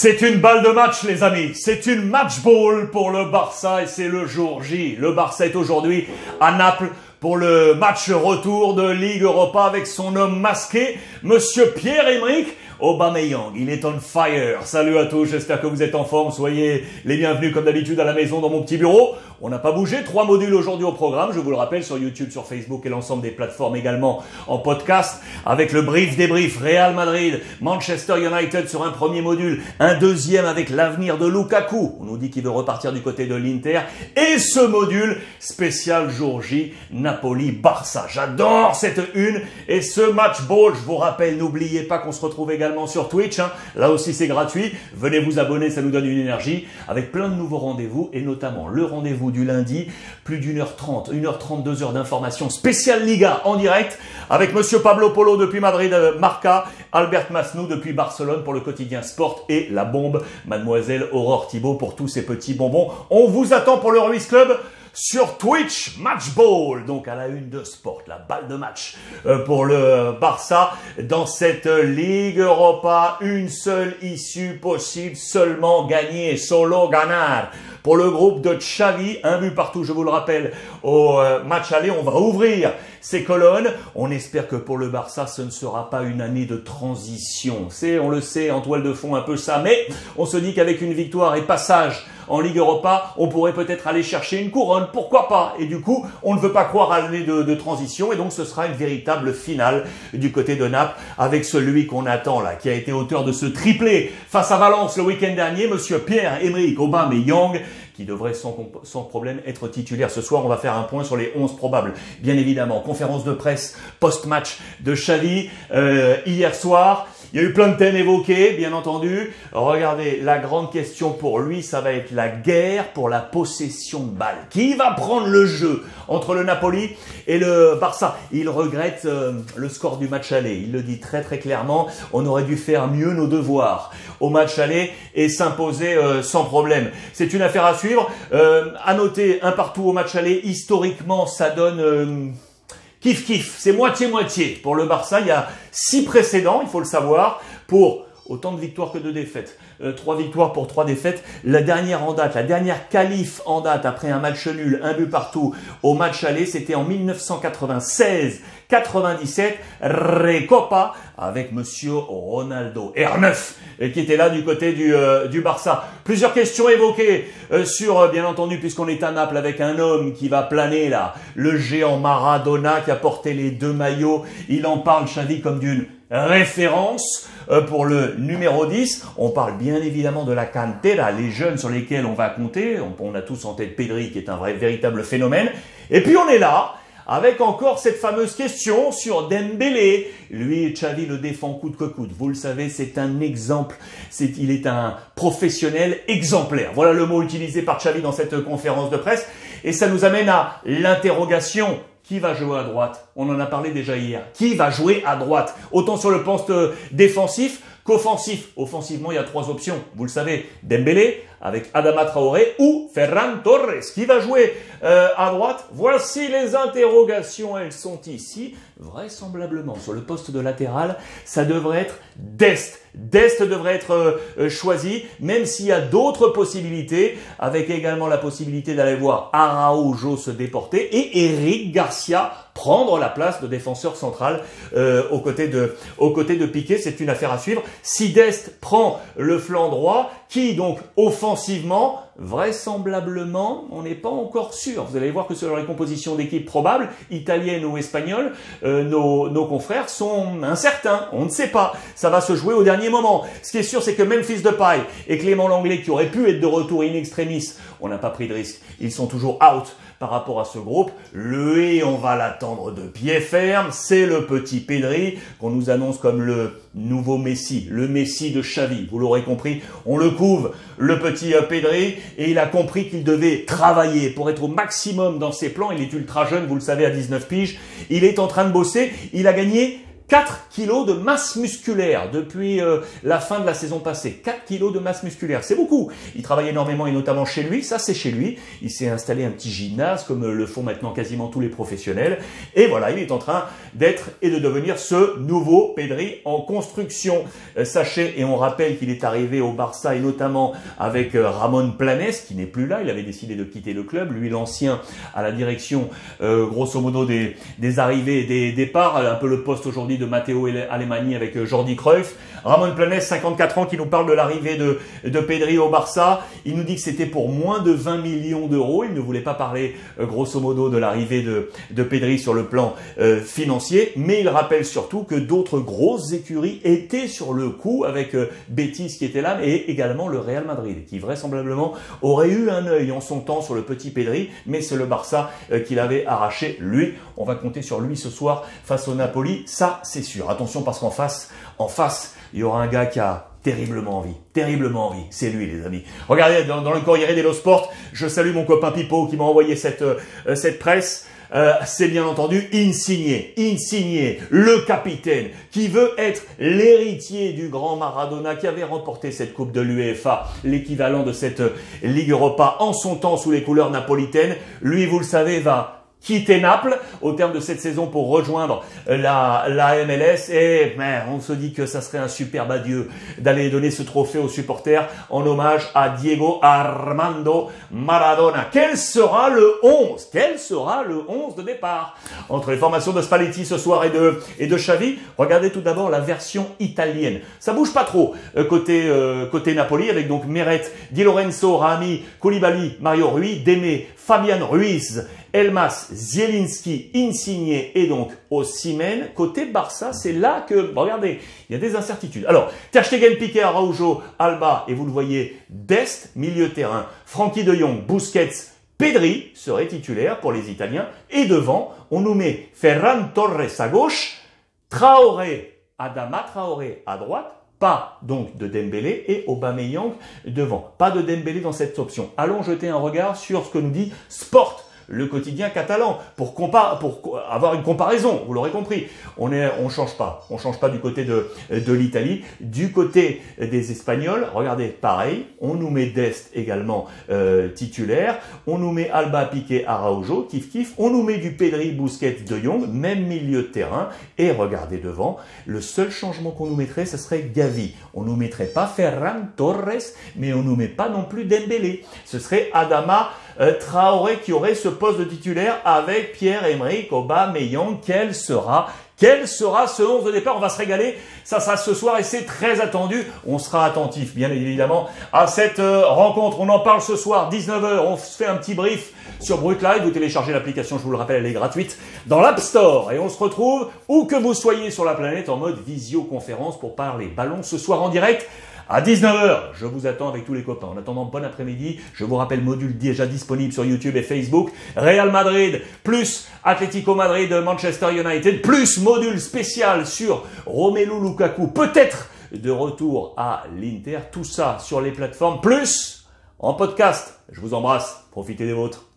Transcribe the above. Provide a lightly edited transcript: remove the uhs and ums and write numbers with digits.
C'est une balle de match, les amis. C'est une match ball pour le Barça et c'est le jour J. Le Barça est aujourd'hui à Naples pour le match retour de Ligue Europa avec son homme masqué, Monsieur Pierre-Emerick Aubameyang. Il est on fire. Salut à tous, j'espère que vous êtes en forme. Soyez les bienvenus comme d'habitude à la maison dans mon petit bureau. On n'a pas bougé, 3 modules aujourd'hui au programme, je vous le rappelle, sur YouTube, sur Facebook et l'ensemble des plateformes également en podcast, avec le débrief Real Madrid, Manchester United sur un premier module, un deuxième avec l'avenir de Lukaku, on nous dit qu'il veut repartir du côté de l'Inter, et ce module spécial jour J, Napoli-Barça. J'adore cette une et ce match ball, je vous rappelle, n'oubliez pas qu'on se retrouve également sur Twitch, là aussi c'est gratuit, venez vous abonner, ça nous donne une énergie, avec plein de nouveaux rendez-vous, et notamment le rendez-vous du lundi, plus d'1h30, 1h30, 2 heures d'information spéciale Liga en direct avec Monsieur Pablo Polo depuis Madrid, Marca, Albert Masnou depuis Barcelone pour le quotidien Sport et la bombe, Mademoiselle Aurore Thibault pour tous ces petits bonbons. On vous attend pour le Ruiz Club sur Twitch, Match Ball, donc à la une de Sport, la balle de match pour le Barça dans cette Ligue Europa. Une seule issue possible, seulement gagner, solo ganar. Pour le groupe de Xavi, un but partout, je vous le rappelle, au match aller, on va ouvrir ces colonnes. On espère que pour le Barça, ce ne sera pas une année de transition. On le sait, en toile de fond un peu ça, mais on se dit qu'avec une victoire et passage en Ligue Europa, on pourrait peut-être aller chercher une couronne, pourquoi pas? Et du coup, on ne veut pas croire à l'année de transition, et donc ce sera une véritable finale du côté de Naples, avec celui qu'on attend là, qui a été auteur de ce triplé face à Valence le week-end dernier, Monsieur Pierre-Emerick Aubameyang, qui devrait sans problème être titulaire. Ce soir, on va faire un point sur les 11 probables. Bien évidemment, conférence de presse post-match de Xavi hier soir. Il y a eu plein de thèmes évoqués, bien entendu. Regardez, la grande question pour lui, ça va être la guerre pour la possession de balle. Qui va prendre le jeu entre le Napoli et le Barça? Il regrette le score du match aller. Il le dit très très clairement. On aurait dû faire mieux nos devoirs au match aller et s'imposer sans problème. C'est une affaire à suivre. À noter, un partout au match aller. Historiquement, ça donne... kiff-kiff, c'est moitié-moitié. Pour le Barça, il y a 6 précédents, il faut le savoir, pour autant de victoires que de défaites. 3 victoires pour 3 défaites. La dernière en date, la dernière qualif en date après un match nul, un but partout au match aller, c'était en 1996-97, Recopa avec Monsieur Ronaldo R9 qui était là du côté du Barça. Plusieurs questions évoquées sur, bien entendu, puisqu'on est à Naples avec un homme qui va planer là, le géant Maradona qui a porté les 2 maillots. Il en parle, Xavi, comme d'une référence pour le numéro 10. On parle bien évidemment de la cantera, les jeunes sur lesquels on va compter. On a tous en tête Pedri qui est un véritable phénomène. Et puis on est là avec encore cette fameuse question sur Dembélé. Lui, Xavi le défend coûte que coûte. Vous le savez, c'est un exemple. Il est un professionnel exemplaire. Voilà le mot utilisé par Xavi dans cette conférence de presse. Et ça nous amène à l'interrogation. Qui va jouer à droite? On en a parlé déjà hier. Qui va jouer à droite? Autant sur le poste défensif qu'offensif. Offensivement, il y a 3 options. Vous le savez, Dembélé avec Adama Traoré ou Ferran Torres. Qui va jouer à droite? Voici les interrogations. Elles sont ici. Vraisemblablement, sur le poste de latéral, ça devrait être Dest. Dest devrait être choisi, même s'il y a d'autres possibilités, avec également la possibilité d'aller voir Araujo se déporter et Eric Garcia prendre la place de défenseur central aux côtés de Piqué. C'est une affaire à suivre. Si Dest prend le flanc droit, qui donc offensivement, vraisemblablement, on n'est pas encore sûr. Vous allez voir que sur les compositions d'équipes probables, italiennes ou espagnoles, nos confrères sont incertains. On ne sait pas. Ça va se jouer au dernier moment. Ce qui est sûr, c'est que Memphis Depay et Clément Lenglet, qui auraient pu être de retour in extremis, on n'a pas pris de risque. Ils sont toujours out par rapport à ce groupe. Lui, on va l'attendre de pied ferme. C'est le petit Pedri qu'on nous annonce comme le nouveau Messi, le Messi de Xavi. Vous l'aurez compris, on le couve, le petit Pedri, et il a compris qu'il devait travailler pour être au maximum dans ses plans. Il est ultra jeune, vous le savez, à 19 piges. Il est en train de bosser. Il a gagné 4 kilos de masse musculaire depuis la fin de la saison passée. 4 kilos de masse musculaire, c'est beaucoup. Il travaille énormément et notamment chez lui, ça c'est chez lui. Il s'est installé un petit gymnase comme le font maintenant quasiment tous les professionnels. Et voilà, il est en train d'être et de devenir ce nouveau Pedri en construction. Sachez, et on rappelle qu'il est arrivé au Barça et notamment avec Ramon Planes qui n'est plus là. Il avait décidé de quitter le club. Lui, l'ancien, à la direction grosso modo des arrivées et des départs. Un peu le poste aujourd'hui de Matteo Alemany avec Jordi Cruyff. Ramon Planes, 54 ans, qui nous parle de l'arrivée de Pedri au Barça. Il nous dit que c'était pour moins de 20 millions d'euros. Il ne voulait pas parler grosso modo de l'arrivée de Pedri sur le plan financier, mais il rappelle surtout que d'autres grosses écuries étaient sur le coup avec Betis qui était là, mais également le Real Madrid qui vraisemblablement aurait eu un œil en son temps sur le petit Pedri, mais c'est le Barça qui l'avait arraché. Lui, on va compter sur lui ce soir face au Napoli, ça c'est sûr. Attention parce qu'en face, il y aura un gars qui a terriblement envie, c'est lui les amis. Regardez dans le Corriere dello Sport, je salue mon copain Pipo qui m'a envoyé cette presse. C'est bien entendu Insigne, le capitaine, qui veut être l'héritier du grand Maradona qui avait remporté cette coupe de l'UEFA, l'équivalent de cette Ligue Europa en son temps sous les couleurs napolitaines. Lui, vous le savez, va quitter Naples au terme de cette saison pour rejoindre la MLS et on se dit que ça serait un superbe adieu d'aller donner ce trophée aux supporters en hommage à Diego Armando Maradona. Quel sera le 11 de départ entre les formations de Spalletti ce soir et de Xavi? Regardez tout d'abord la version italienne. Ça bouge pas trop côté Napoli avec donc Meret, Di Lorenzo, Rami, Koulibaly, Mario Rui, Deme, Fabian Ruiz, Elmas, Zielinski, Insigne et donc Osimhen. Côté Barça, c'est là que, regardez, il y a des incertitudes. Alors, Ter Stegen, Piqué, Araujo, Alba, et vous le voyez, Dest, milieu terrain, Frenkie de Jong, Busquets, Pedri serait titulaire pour les Italiens. Et devant, on nous met Ferran Torres à gauche, Adama Traoré à droite, pas donc de Dembélé et Aubameyang devant. Pas de Dembélé dans cette option. Allons jeter un regard sur ce que nous dit Sport, le quotidien catalan, pour avoir une comparaison, vous l'aurez compris. On change pas du côté de l'Italie. Du côté des Espagnols, regardez, pareil, on nous met Dest également titulaire, on nous met Alba, Piqué, Araujo, kiff, on nous met du Pedri, Busquets, De Jong, même milieu de terrain, et regardez devant, le seul changement qu'on nous mettrait, ce serait Gavi. On nous mettrait pas Ferran Torres, mais on nous met pas non plus Dembélé. Ce serait Adama Traoré qui aurait ce poste de titulaire avec Pierre-Emerick Aubameyang. Quel sera ce 11 de départ? On va se régaler. Ça sera ce soir et c'est très attendu. On sera attentif, bien évidemment, à cette rencontre. On en parle ce soir, 19h. On se fait un petit brief sur Brut Live. Vous téléchargez l'application, je vous le rappelle, elle est gratuite dans l'App Store. Et on se retrouve où que vous soyez sur la planète en mode visioconférence pour parler ballon ce soir en direct. À 19h, je vous attends avec tous les copains. En attendant, bon après-midi. Je vous rappelle, module déjà disponible sur YouTube et Facebook. Real Madrid plus Atlético Madrid, Manchester United, plus module spécial sur Romelu Lukaku, peut-être de retour à l'Inter. Tout ça sur les plateformes, plus en podcast. Je vous embrasse. Profitez des vôtres.